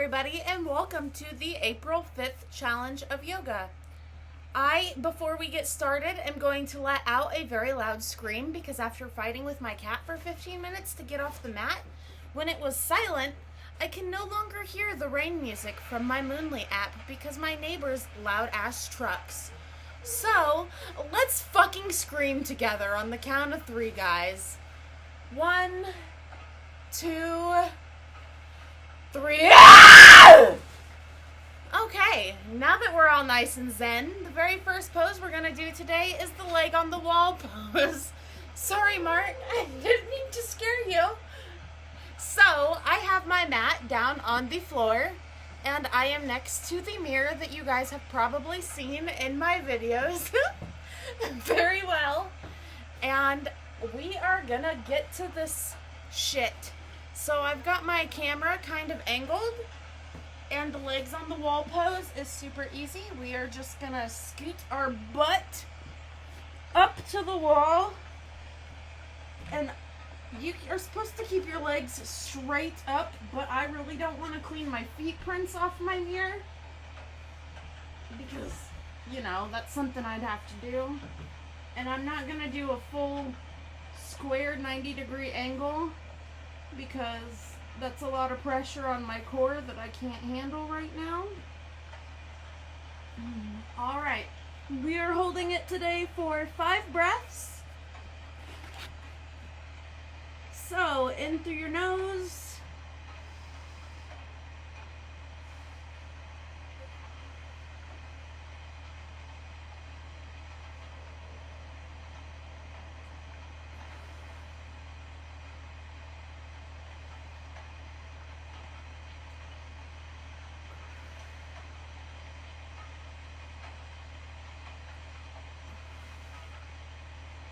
everybody, and welcome to the April 5th challenge of yoga. Before we get started, am going to let out a very loud scream because after fighting with my cat for 15 minutes to get off the mat, when it was silent, I can no longer hear the rain music from my Moonly app because my neighbor's loud-ass trucks. So, let's fucking scream together on the count of 3, guys. 1, 2, 3. Okay, now that we're all nice and zen, the very first pose we're gonna do today is the leg on the wall pose. Sorry, Mark, I didn't mean to scare you. So, I have my mat down on the floor, and I am next to the mirror that you guys have probably seen in my videos very well. And we are gonna get to this shit. So I've got my camera kind of angled, and the legs on the wall pose is super easy. We are just gonna scoot our butt up to the wall, and you are supposed to keep your legs straight up, but I really don't want to clean my feet prints off my mirror because, you know, that's something I'd have to do. And I'm not gonna do a full square 90-degree angle because that's a lot of pressure on my core that I can't handle right now. Alright, we are holding it today for 5 breaths. So, in through your nose.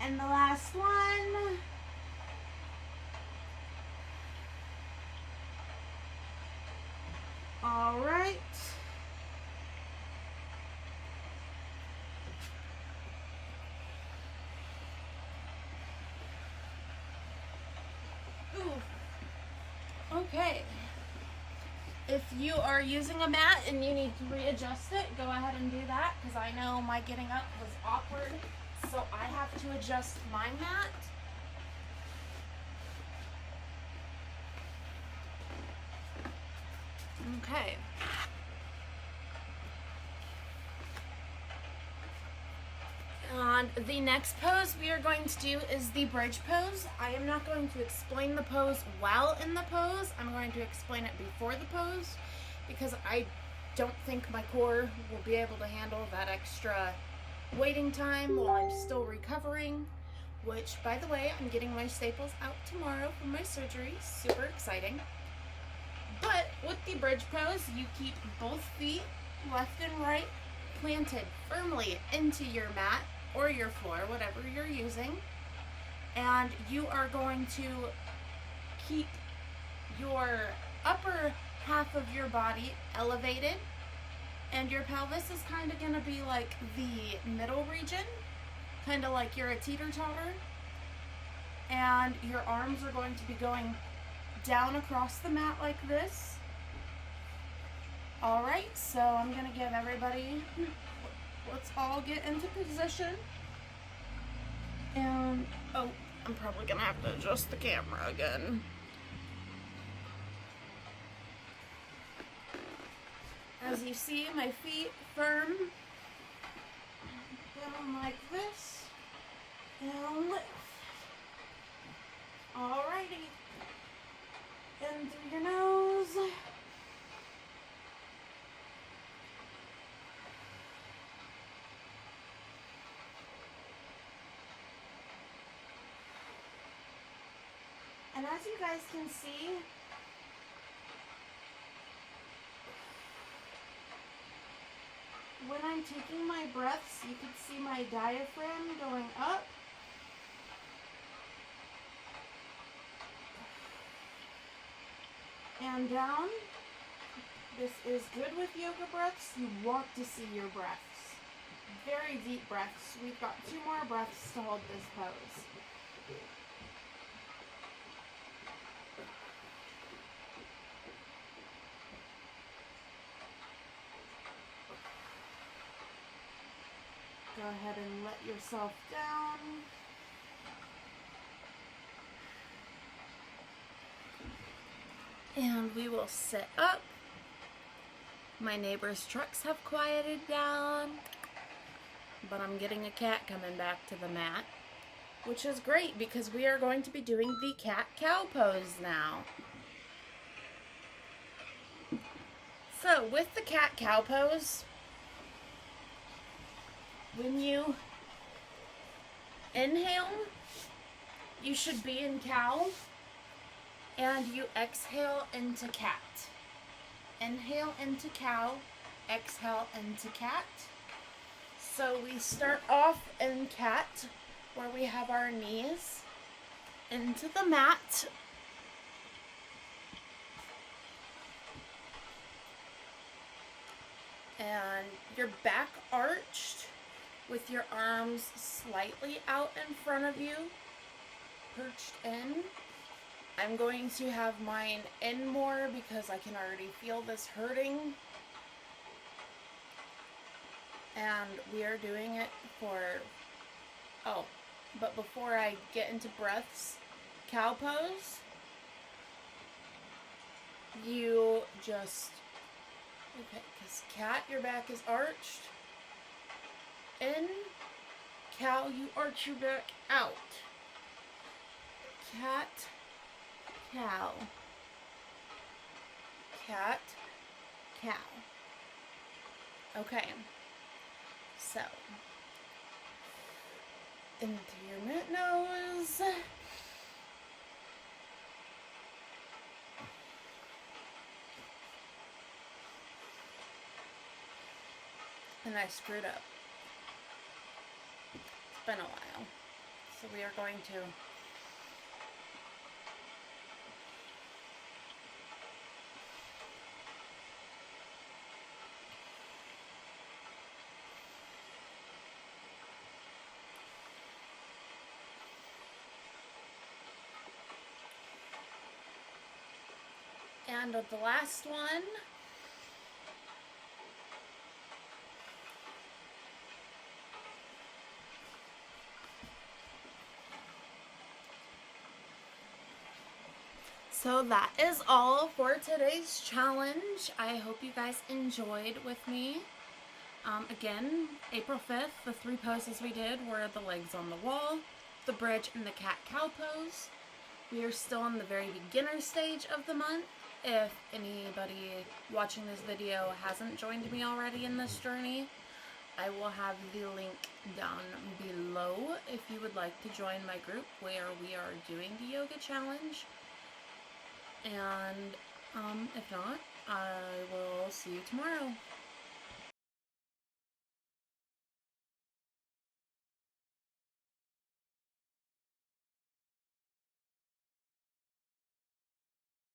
And the last one. All right. Ooh. Okay. If you are using a mat and you need to readjust it, go ahead and do that because I know my getting up was awkward. So I have to adjust my mat. Okay. And the next pose we are going to do is the bridge pose. I am not going to explain the pose while in the pose. I'm going to explain it before the pose because I don't think my core will be able to handle that extra waiting time while I'm still recovering, which, by the way, I'm getting my staples out tomorrow for my surgery. Super exciting. But with the bridge pose, you keep both feet, left and right, planted firmly into your mat or your floor, whatever you're using. And you are going to keep your upper half of your body elevated, and your pelvis is kind of going to be like the middle region, kind of like you're a teeter-totter. And your arms are going to be going down across the mat like this. Alright, so I'm going to give everybody, let's all get into position. And, oh, I'm probably going to have to adjust the camera again. As you see, my feet firm, down like this, and lift. Alrighty. In through your nose. And as you guys can see, when I'm taking my breaths, you can see my diaphragm going up. And down. This is good with yoga breaths. You want to see your breaths. Very deep breaths. We've got 2 more breaths to hold this pose. ahead and let yourself down. And we will sit up. My neighbor's trucks have quieted down, but I'm getting a cat coming back to the mat, which is great because we are going to be doing the cat-cow pose now. So with the cat-cow pose, when you inhale, you should be in cow, and you exhale into cat. Inhale into cow, exhale into cat. So we start off in cat, where we have our knees into the mat. And your back arched with your arms slightly out in front of you, perched in. I'm going to have mine in more because I can already feel this hurting. And we are doing it for, but before I get into breaths, cow pose, you just, okay, because cat, your back is arched. In, cow, you arch your back out. Cat, cow. Cat, cow. Okay. So, into your mid nose. And I screwed up. It's been a while. So we are going to and the last one, so that is all for today's challenge. I hope you guys enjoyed with me. Again, April 5th, the 3 poses we did were the legs on the wall, the bridge, and the cat-cow pose. We are still in the very beginner stage of the month. If anybody watching this video hasn't joined me already in this journey, I will have the link down below if you would like to join my group where we are doing the yoga challenge. And if not, I will see you tomorrow.